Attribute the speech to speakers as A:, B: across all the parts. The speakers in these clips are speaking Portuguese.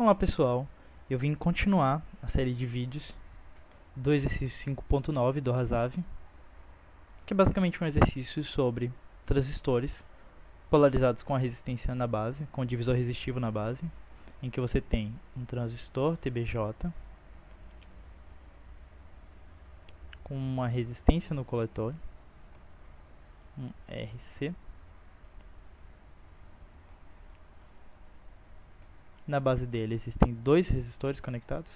A: Olá pessoal, eu vim continuar a série de vídeos do exercício 5.9 do Hasav, que é basicamente um exercício sobre transistores polarizados com a resistência na base, com o divisor resistivo na base, em que você tem um transistor TBJ com uma resistência no coletor, um RC. Na base dele existem dois resistores conectados.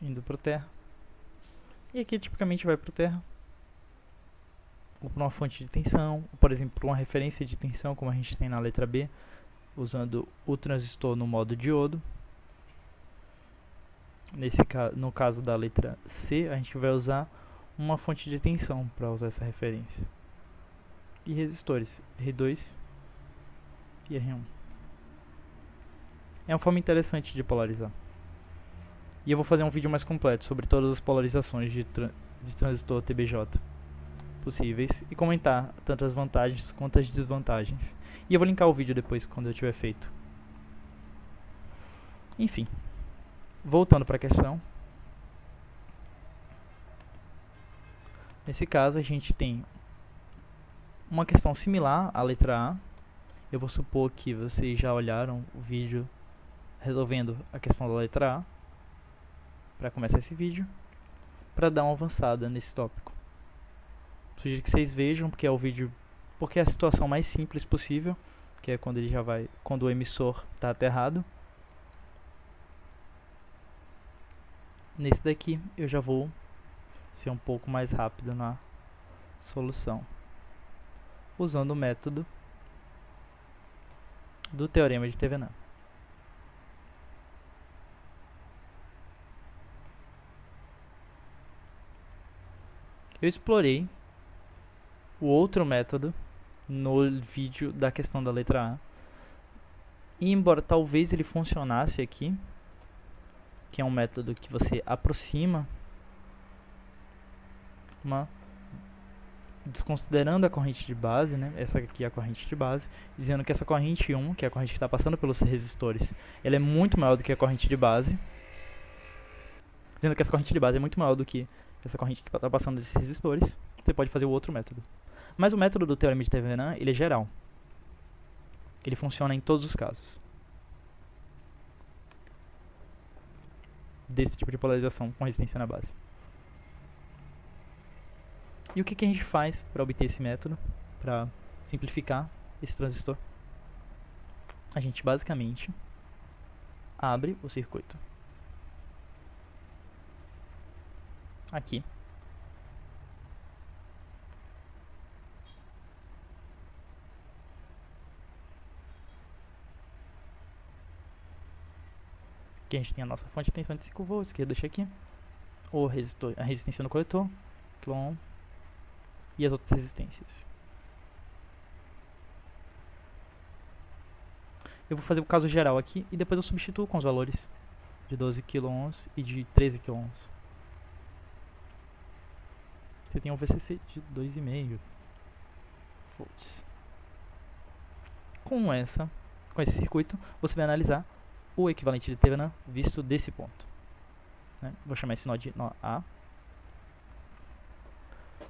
A: Indo para o terra. E aqui tipicamente vai para o terra. Ou para uma fonte de tensão, ou por exemplo para uma referência de tensão, como a gente tem na letra B, usando o transistor no modo diodo. No caso da letra C, a gente vai usar uma fonte de tensão para usar essa referência. E resistores R2 e R1. É uma forma interessante de polarizar. E eu vou fazer um vídeo mais completo sobre todas as polarizações de transistor TBJ possíveis e comentar tanto as vantagens quanto as desvantagens. E eu vou linkar o vídeo depois, quando eu tiver feito. Enfim, voltando para a questão. Nesse caso, a gente tem uma questão similar à letra A. Eu vou supor que vocês já olharam o vídeo resolvendo a questão da letra A, para começar esse vídeo, para dar uma avançada nesse tópico. Sugiro que vocês vejam, porque é o vídeo, porque é a situação mais simples possível, que é quando ele já vai, quando o emissor está aterrado. Nesse daqui eu já vou ser um pouco mais rápido na solução, usando o método do teorema de Thevenin. Eu explorei o outro método no vídeo da questão da letra A. E embora talvez ele funcionasse aqui, que é um método que você aproxima, desconsiderando a corrente de base, né? Essa aqui é a corrente de base, dizendo que essa corrente 1, que é a corrente que está passando pelos resistores, ela é muito maior do que a corrente de base, dizendo que essa corrente de base é muito maior do que essa corrente que está passando desses resistores. Você pode fazer o outro método. Mas o método do teorema de Thevenin, ele é geral. Ele funciona em todos os casos desse tipo de polarização com resistência na base. E o que a gente faz para obter esse método, para simplificar esse transistor? A gente basicamente abre o circuito aqui. Aqui a gente tem a nossa fonte de tensão de 5 volts, que eu deixei aqui. O resistor, a resistência no coletor, clon, e as outras resistências. Eu vou fazer o caso geral aqui e depois eu substituo com os valores de 12 kΩ e de 13 kΩ. Você tem um VCC de 2,5 volts. Com esse circuito, você vai analisar o equivalente de Thevenin visto desse ponto, né? Vou chamar esse nó de nó A.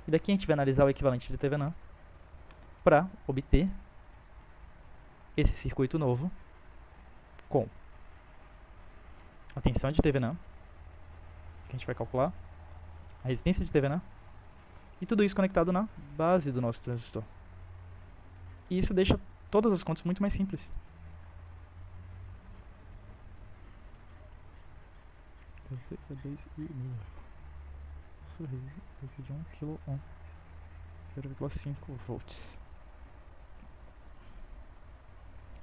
A: E daqui a gente vai analisar o equivalente de Thevenin para obter esse circuito novo com a tensão de Thevenin, que a gente vai calcular, a resistência de Thevenin, e tudo isso conectado na base do nosso transistor. E isso deixa todas as contas muito mais simples. É 2,5. Isso de 1 kΩ, 0,5 volts.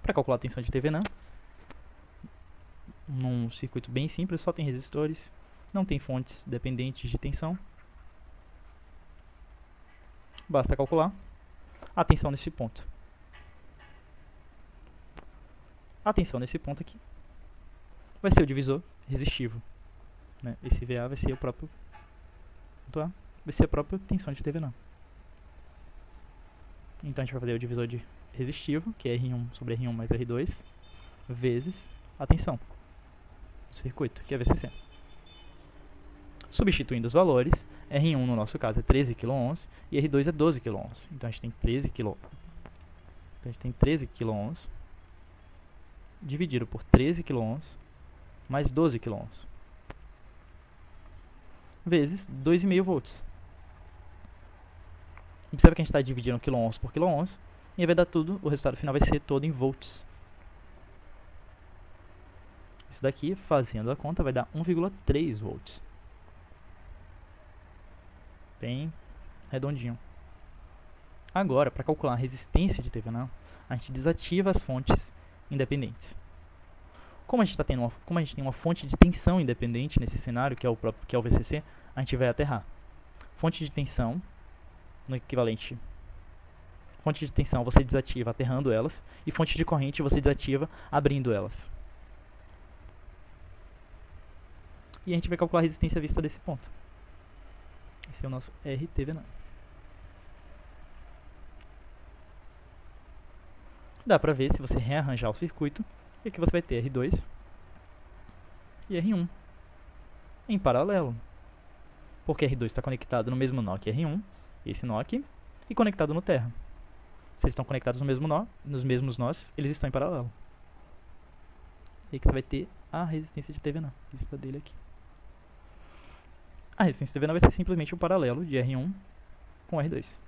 A: Para calcular a tensão de Thevenin, num circuito bem simples, só tem resistores, não tem fontes dependentes de tensão. Basta calcular a tensão nesse ponto. A tensão nesse ponto aqui vai ser o divisor resistivo, né? Esse VA vai ser o próprio ponto A, vai ser a própria tensão de Thevenin. Então a gente vai fazer o divisor de resistivo, que é R1 sobre R1 mais R2, vezes a tensão do circuito, que é VCC. Substituindo os valores, R1 no nosso caso é 13 kΩ e R2 é 12 kΩ. Então a gente tem 13 kΩ. Então a gente tem 13 kΩ dividido por 13 kΩ mais 12 kΩ vezes 2,5 volts. Observa que a gente está dividindo kΩ por kΩ e vai dar tudo, o resultado final vai ser todo em volts. Isso daqui, fazendo a conta, vai dar 1,3 volts. Bem redondinho. Agora, para calcular a resistência de Thevenin, a gente desativa as fontes independentes. Como a gente tem uma fonte de tensão independente nesse cenário, que é o VCC, a gente vai aterrar. Fonte de tensão, no equivalente. Fonte de tensão você desativa aterrando elas, e fonte de corrente você desativa abrindo elas. E a gente vai calcular a resistência à vista desse ponto. Esse é o nosso RTvenin. Dá pra ver, se você rearranjar o circuito, que aqui você vai ter R2 e R1 em paralelo. Porque R2 está conectado no mesmo nó que R1, esse nó aqui, e conectado no terra. Se eles estão conectados no mesmo nó, nos mesmos nós, eles estão em paralelo. E aqui você vai ter a resistência de Thevenin, vista dele aqui. A resistência de Thevenin vai ser simplesmente o paralelo de R1 com R2.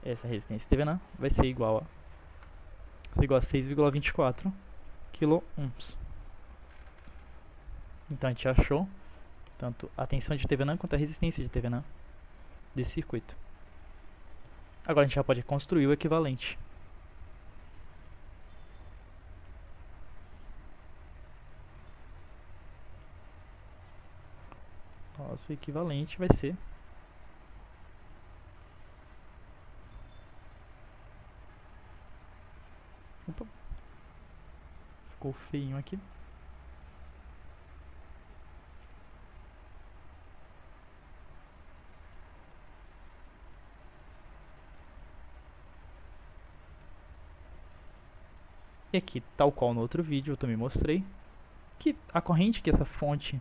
A: Essa resistência de Thevenin vai ser igual a 6,24 kΩ. Então a gente achou tanto a tensão de Thevenin quanto a resistência de Thevenin desse circuito. Agora a gente já pode construir o equivalente. Nosso equivalente vai ser opa, ficou feinho aqui. E aqui, tal qual no outro vídeo, eu também mostrei que a corrente que essa fonte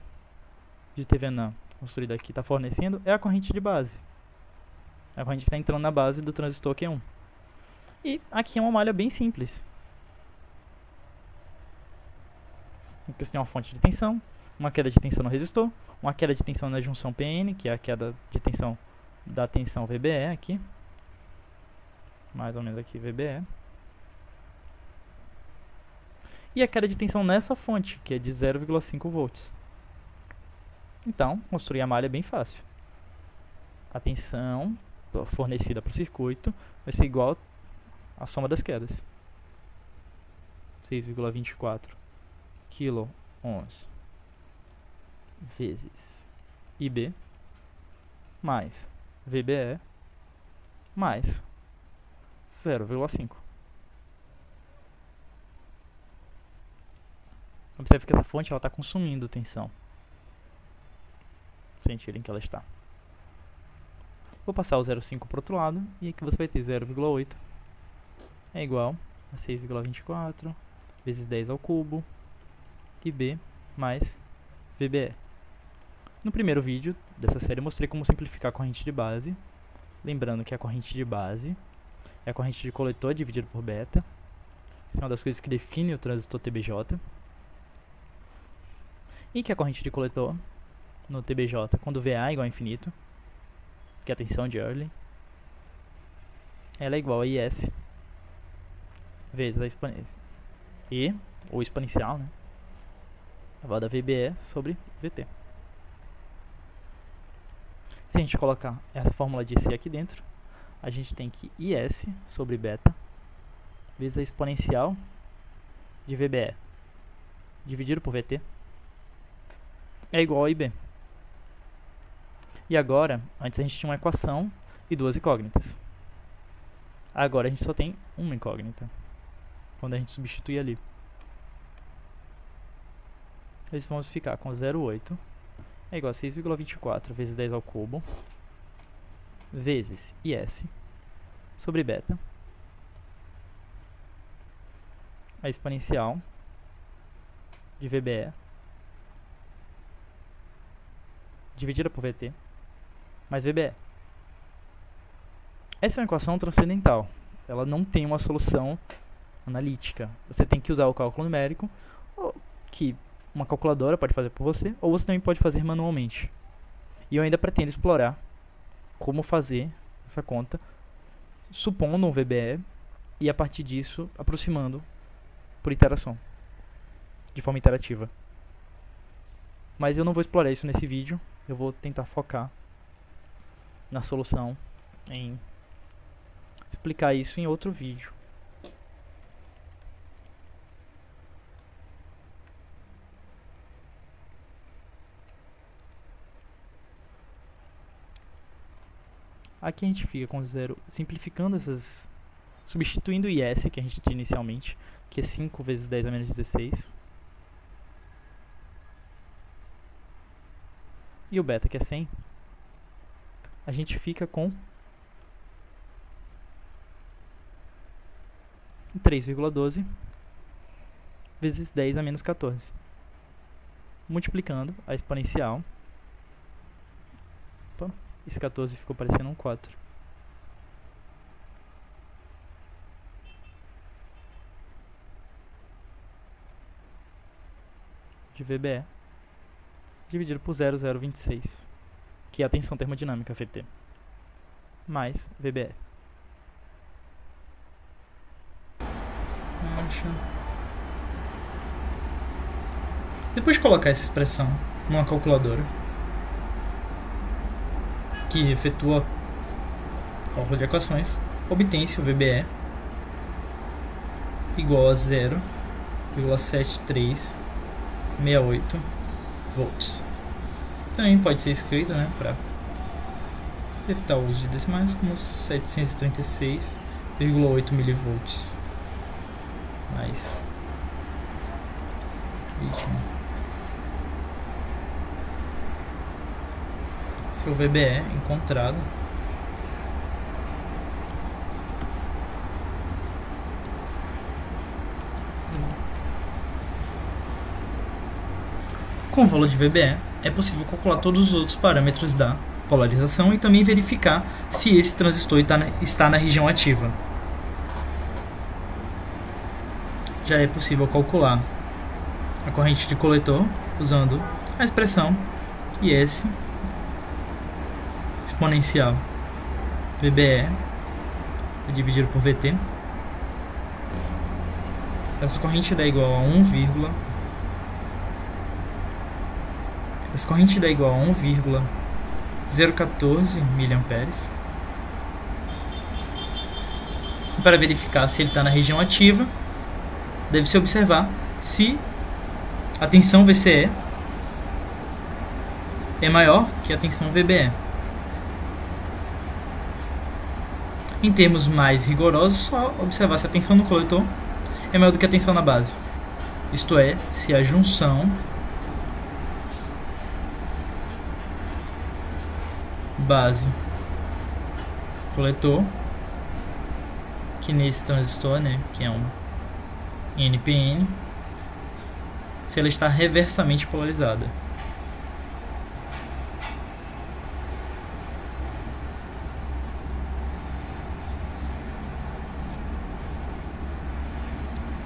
A: de Thevenin construída aqui está fornecendo é a corrente de base. É a corrente que está entrando na base do transistor Q1. E aqui é uma malha bem simples. Aqui você tem uma fonte de tensão, uma queda de tensão no resistor, uma queda de tensão na junção PN, que é a queda de tensão da tensão VBE aqui. Mais ou menos aqui VBE. E a queda de tensão nessa fonte, que é de 0,5 volts. Então, construir a malha é bem fácil. A tensão fornecida para o circuito vai ser igual à soma das quedas. 6,24 kΩ vezes IB mais VBE mais 0,5. Observe que essa fonte está consumindo tensão. Sentir em que ela está. Vou passar o 0,5 para o outro lado, e aqui você vai ter 0,8 é igual a 6,24 vezes 10 ao cubo, IB mais VBE. No primeiro vídeo dessa série eu mostrei como simplificar a corrente de base, lembrando que a corrente de base é a corrente de coletor dividido por beta. Isso é uma das coisas que define o transistor TBJ. E que a corrente de coletor no TBJ, quando VA é igual a infinito, que é a tensão de Early, ela é igual a IS vezes a exponência. E, ou exponencial, né? A da VBE sobre VT. Se a gente colocar essa fórmula de C aqui dentro, a gente tem que IS sobre beta vezes a exponencial de VBE dividido por VT é igual a IB. E agora, antes a gente tinha uma equação e duas incógnitas. Agora a gente só tem uma incógnita, quando a gente substituir ali. Nós vamos ficar com 0,8 é igual a 6,24 vezes 10 ao cubo, vezes IS sobre beta, a exponencial de VBE dividida por VT mais VBE. Essa é uma equação transcendental. Ela não tem uma solução analítica. Você tem que usar o cálculo numérico, que uma calculadora pode fazer por você, ou você também pode fazer manualmente. E eu ainda pretendo explorar como fazer essa conta, supondo um VBE, e a partir disso, aproximando por iteração, de forma interativa. Mas eu não vou explorar isso nesse vídeo, eu vou tentar focar na solução, em explicar isso em outro vídeo. Aqui a gente fica com zero, simplificando essas, substituindo o IS que a gente tinha inicialmente, que é 5 vezes 10 a menos 16. E o beta, que é 100. A gente fica com 3,12 vezes 10 a menos 14. Multiplicando a exponencial. Opa, esse 14 ficou parecendo um 4. De VBE dividido por 0,026, que é a tensão termodinâmica FT, mais VBE. Depois de colocar essa expressão numa calculadora que efetua cálculo de equações, obtém-se o VBE igual a 0,7368 volts. Também pode ser escrito, né, para evitar o uso de decimais, como 736,8 milivolts mais 21. Seu VBE encontrado com o valor de VBE é possível calcular todos os outros parâmetros da polarização e também verificar se esse transistor está na região ativa. Já é possível calcular a corrente de coletor usando a expressão IS exponencial VBE dividido por VT. Essa corrente dá igual a 1,014 mA. E para verificar se ele está na região ativa, deve-se observar se a tensão VCE é maior que a tensão VBE. Em termos mais rigorosos, só observar se a tensão no coletor é maior do que a tensão na base. Isto é, se a junção base coletor, que nesse transistor, né, que é um NPN, se ela está reversamente polarizada.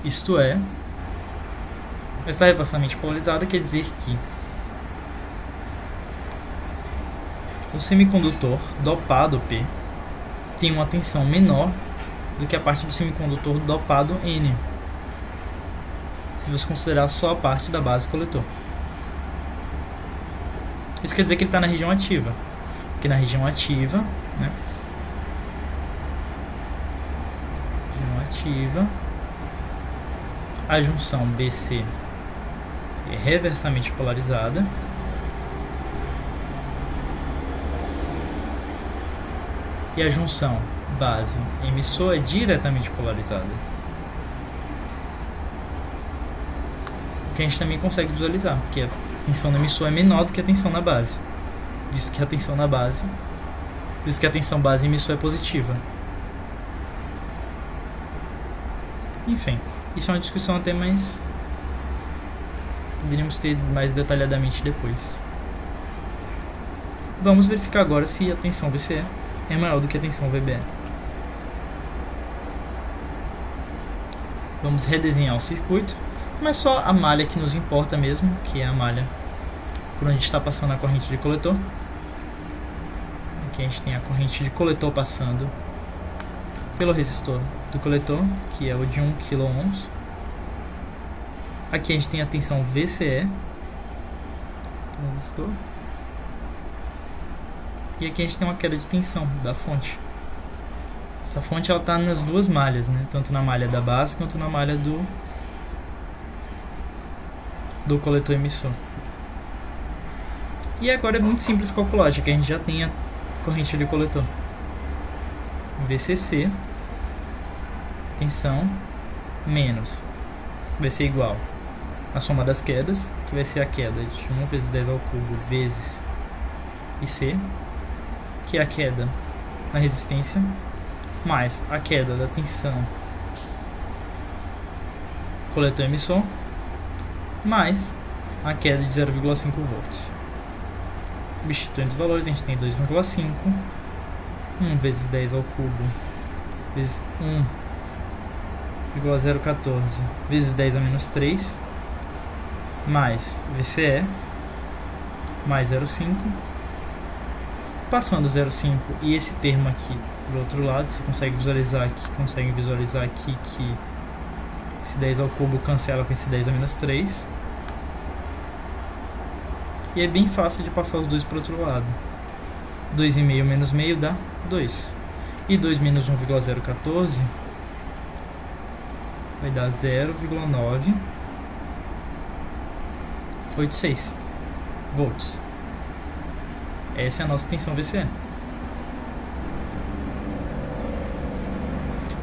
A: Isto é, está reversamente polarizada quer dizer que o semicondutor dopado P tem uma tensão menor do que a parte do semicondutor dopado N, se você considerar só a parte da base coletor. Isso quer dizer que ele está na região ativa, porque na região ativa, né, a junção BC é reversamente polarizada e a junção base emissor é diretamente polarizada. O que a gente também consegue visualizar, porque a tensão no emissor é menor do que a tensão na base, visto que a tensão na base visto que a tensão base emissor é positiva. Enfim, isso é uma discussão até mais... poderíamos ter mais detalhadamente depois. Vamos verificar agora se a tensão VCE é maior do que a tensão VBE. Vamos redesenhar o circuito, mas só a malha que nos importa mesmo, que é a malha por onde está passando a corrente de coletor. Aqui a gente tem a corrente de coletor passando pelo resistor do coletor, que é o de 1 kΩ. Aqui a gente tem a tensão VCE, transistor. E aqui a gente tem uma queda de tensão da fonte. Essa fonte ela está nas duas malhas, né? Tanto na malha da base quanto na malha do coletor emissor. E agora é muito simples calcular, já que a gente já tem a corrente de coletor. VCC, tensão, menos, vai ser igual a soma das quedas, que vai ser a queda de 1 vezes 10 ao cubo vezes IC, que é a queda na resistência, mais a queda da tensão coletor emissor, mais a queda de 0,5 volts. Substituindo os valores, a gente tem 2,5, 1 vezes 10 ao cubo, vezes 1,014, vezes 10 a menos 3, mais VCE, mais 0,5, passando 0,5 e esse termo aqui para o outro lado, você consegue visualizar aqui, que esse 10 ao cubo cancela com esse 10 a menos 3. E é bem fácil de passar os dois para o outro lado. 2,5 menos meio dá 2. E 2 menos 1,014 vai dar 0,986 volts. Essa é a nossa tensão VCE.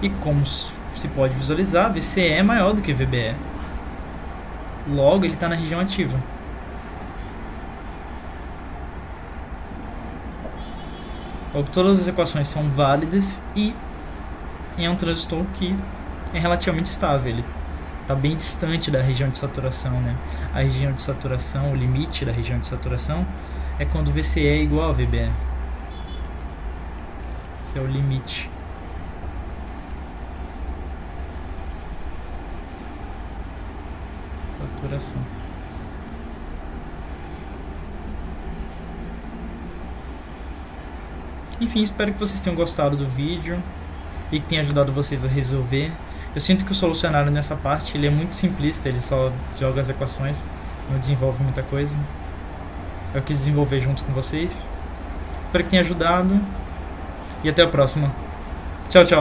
A: E como se pode visualizar, VCE é maior do que VBE. Logo, ele está na região ativa. Logo, todas as equações são válidas e é um transistor que é relativamente estável. Ele está bem distante da região de saturação, né? A região de saturação, o limite da região de saturação é quando o VCE é igual ao VBE. Esse é o limite. Saturação. Enfim, espero que vocês tenham gostado do vídeo e que tenha ajudado vocês a resolver. Eu sinto que o solucionário nessa parte ele é muito simplista, ele só joga as equações, não desenvolve muita coisa. Eu quis desenvolver junto com vocês. Espero que tenha ajudado e até a próxima. Tchau, tchau.